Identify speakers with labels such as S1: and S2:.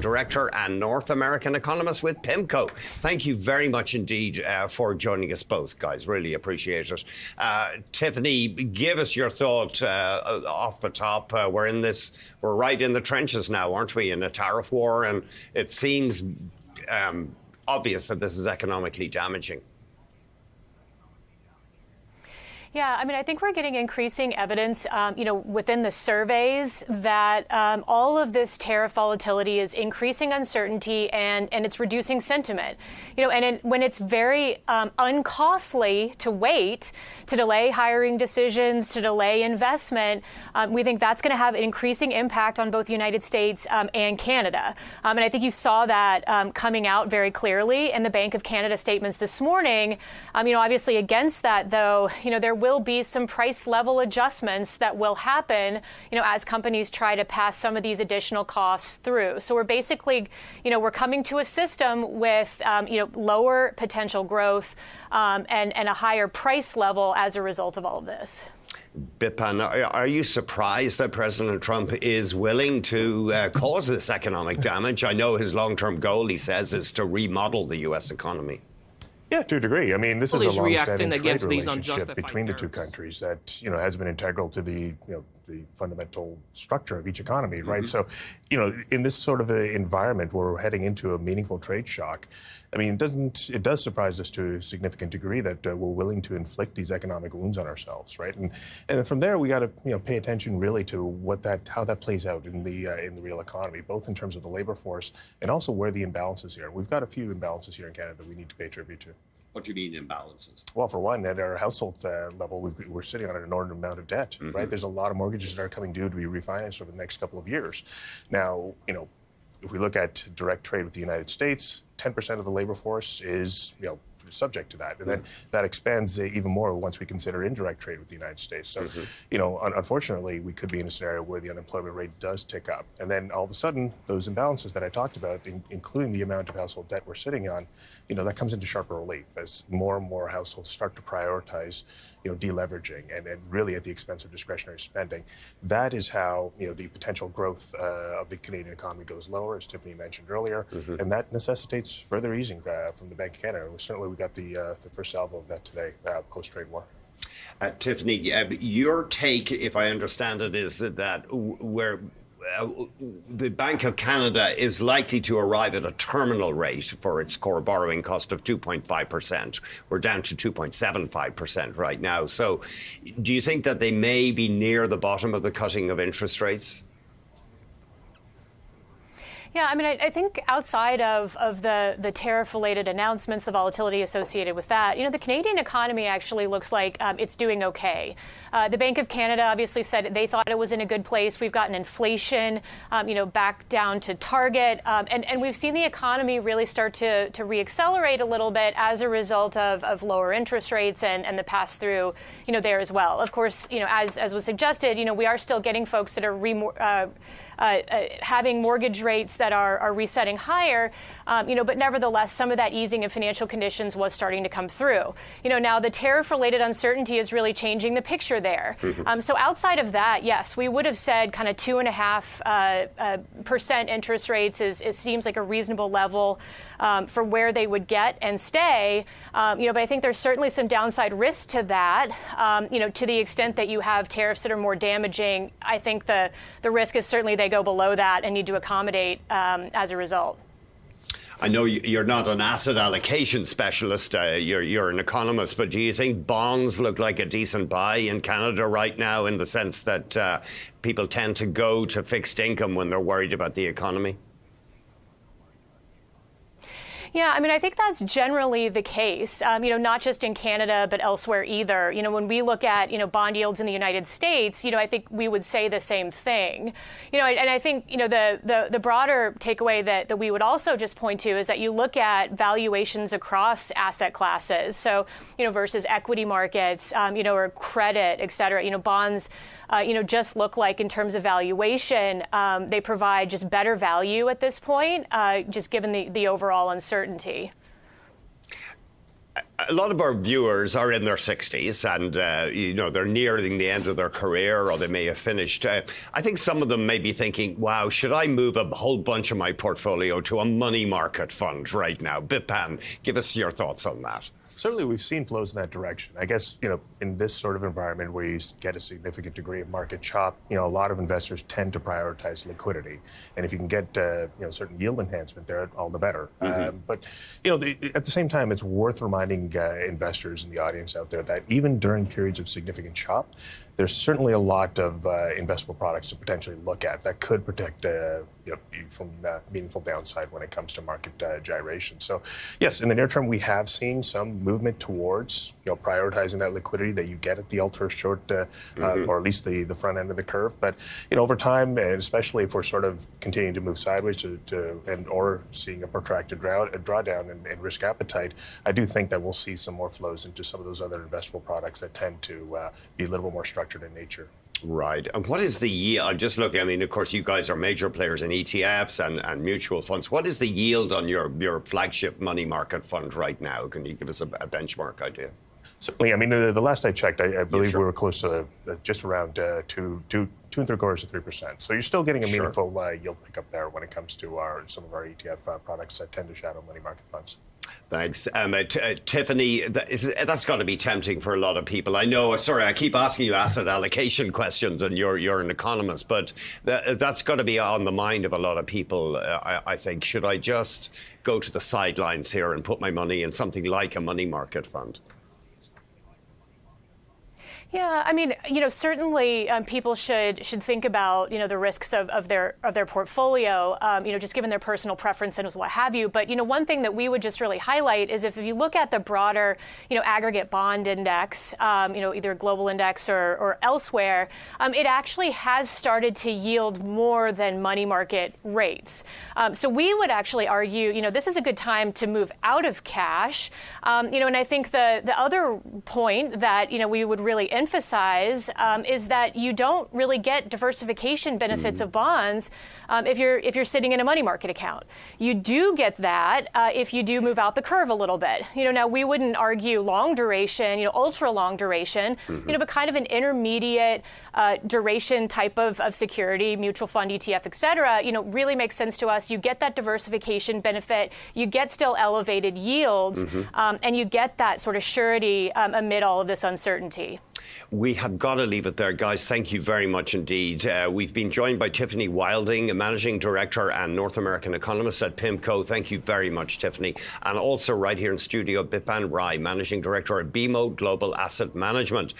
S1: Director and North American Economist with PIMCO. Thank you very much indeed for joining us both, guys. Really appreciate it. Tiffany, give us your thought off the top. We're right in the trenches now, aren't we, in a tariff war, and it seems obvious that this is economically damaging.
S2: Yeah, I mean, I think we're getting increasing evidence, within the surveys that all of this tariff volatility is increasing uncertainty and it's reducing sentiment. When it's very uncostly to wait, to delay hiring decisions, to delay investment, we think that's going to have an increasing impact on both the United States and Canada. And I think you saw that coming out very clearly in the Bank of Canada statements this morning. Obviously against that, though, there will be some price level adjustments that will happen, as companies try to pass some of these additional costs through. So we're basically, we're coming to a system with, lower potential growth and a higher price level as a result of all of this.
S1: Bipan, are you surprised that President Trump is willing to cause this economic damage? I know his long-term goal, he says, is to remodel the U.S. economy.
S3: Yeah, to a degree. I mean, this is a long-standing trade relationship between the two countries that, has been integral to the fundamental structure of each economy, right? Mm-hmm. So, in this sort of environment where we're heading into a meaningful trade shock, I mean, it does surprise us to a significant degree that we're willing to inflict these economic wounds on ourselves, right? And from there, we got to pay attention really to how that plays out in the real economy, both in terms of the labor force and also where the imbalances here. We've got a few imbalances here in Canada that we need to pay tribute to.
S1: What do you mean imbalances?
S3: Well, for one, at our household level, we're sitting on an inordinate amount of debt, mm-hmm. right? There's a lot of mortgages that are coming due to be refinanced over the next couple of years. Now, if we look at direct trade with the United States, 10% of the labor force is, subject to that. And then that expands even more once we consider indirect trade with the United States. So, unfortunately, we could be in a scenario where the unemployment rate does tick up. And then all of a sudden, those imbalances that I talked about, including the amount of household debt we're sitting on, that comes into sharper relief as more and more households start to prioritize, deleveraging and really at the expense of discretionary spending. That is how, the potential growth of the Canadian economy goes lower, as Tiffany mentioned earlier. Mm-hmm. And that necessitates further easing from the Bank of Canada. Certainly, we got the first salvo of that today, post-trade war.
S1: Tiffany, your take, if I understand it, is that the Bank of Canada is likely to arrive at a terminal rate for its core borrowing cost of 2.5%. We're down to 2.75% right now. So do you think that they may be near the bottom of the cutting of interest rates?
S2: Yeah, I mean, I think outside of the tariff-related announcements, the volatility associated with that, the Canadian economy actually looks like it's doing okay. The Bank of Canada obviously said they thought it was in a good place. We've gotten inflation, back down to target, and we've seen the economy really start to reaccelerate a little bit as a result of lower interest rates and the pass-through, there as well. Of course, as was suggested, we are still getting folks that are having mortgage rates that are resetting higher, but nevertheless, some of that easing of financial conditions was starting to come through. Now the tariff-related uncertainty is really changing the picture there. Mm-hmm. So outside of that, yes, we would have said kind of 2.5% interest rates seems like a reasonable level for where they would get and stay. But I think there's certainly some downside risk to that. To the extent that you have tariffs that are more damaging, I think the risk is certainly they go below that and need to accommodate as a result.
S1: I know you're not an asset allocation specialist, you're an economist, but do you think bonds look like a decent buy in Canada right now in the sense that people tend to go to fixed income when they're worried about the economy?
S2: Yeah, I mean, I think that's generally the case, not just in Canada, but elsewhere either. When we look at, bond yields in the United States, I think we would say the same thing. And I think, the broader takeaway that we would also just point to is that you look at valuations across asset classes. So, versus equity markets, or credit, et cetera, bonds, just look like in terms of valuation, they provide just better value at this point, just given the overall uncertainty.
S1: A lot of our viewers are in their 60s and, they're nearing the end of their career or they may have finished. I think some of them may be thinking, wow, should I move a whole bunch of my portfolio to a money market fund right now? Bipan, give us your thoughts on that.
S3: Certainly, we've seen flows in that direction. I guess, in this sort of environment where you get a significant degree of market chop, a lot of investors tend to prioritize liquidity. And if you can get, certain yield enhancement there, all the better. But, at the same time, it's worth reminding investors in the audience out there that even during periods of significant chop, there's certainly a lot of investable products to potentially look at that could protect you from meaningful downside when it comes to market gyration. So, yes, in the near term, we have seen some movement towards prioritizing that liquidity that you get at the ultra short, or at least the front end of the curve. But over time, and especially if we're sort of continuing to move sideways or seeing a protracted drawdown in risk appetite, I do think that we'll see some more flows into some of those other investable products that tend to be a little bit more structured in nature.
S1: Right. And what is the yield? I'm just looking, of course, you guys are major players in ETFs and mutual funds. What is the yield on your flagship money market fund right now? Can you give us a benchmark idea?
S3: Certainly. The last I checked, I believe we were close to just around 2.75% to 3%. So you're still getting a meaningful yield pickup there when it comes to some of our ETF products that tend to shadow money market funds.
S1: Thanks. Tiffany, that's got to be tempting for a lot of people. I know, sorry, I keep asking you asset allocation questions and you're an economist, but that's got to be on the mind of a lot of people, I think. Should I just go to the sidelines here and put my money in something like a money market fund?
S2: Yeah, certainly people should think about, the risks of their portfolio, just given their personal preference and what have you. But, one thing that we would just really highlight is if you look at the broader, aggregate bond index, either a global index or elsewhere, it actually has started to yield more than money market rates. So we would actually argue, this is a good time to move out of cash. And I think the other point that, we would really emphasize is that you don't really get diversification benefits of bonds if you're sitting in a money market account. You do get that if you do move out the curve a little bit. Now we wouldn't argue long duration, ultra long duration, but kind of an intermediate duration type of security, mutual fund, ETF, et cetera, really makes sense to us. You get that diversification benefit, you get still elevated yields, and you get that sort of surety amid all of this uncertainty.
S1: We have got to leave it there, guys. Thank you very much indeed. We've been joined by Tiffany Wilding, a Managing Director and North American Economist at PIMCO. Thank you very much, Tiffany. And also right here in studio, Bipan Raj, Managing Director at BMO Global Asset Management.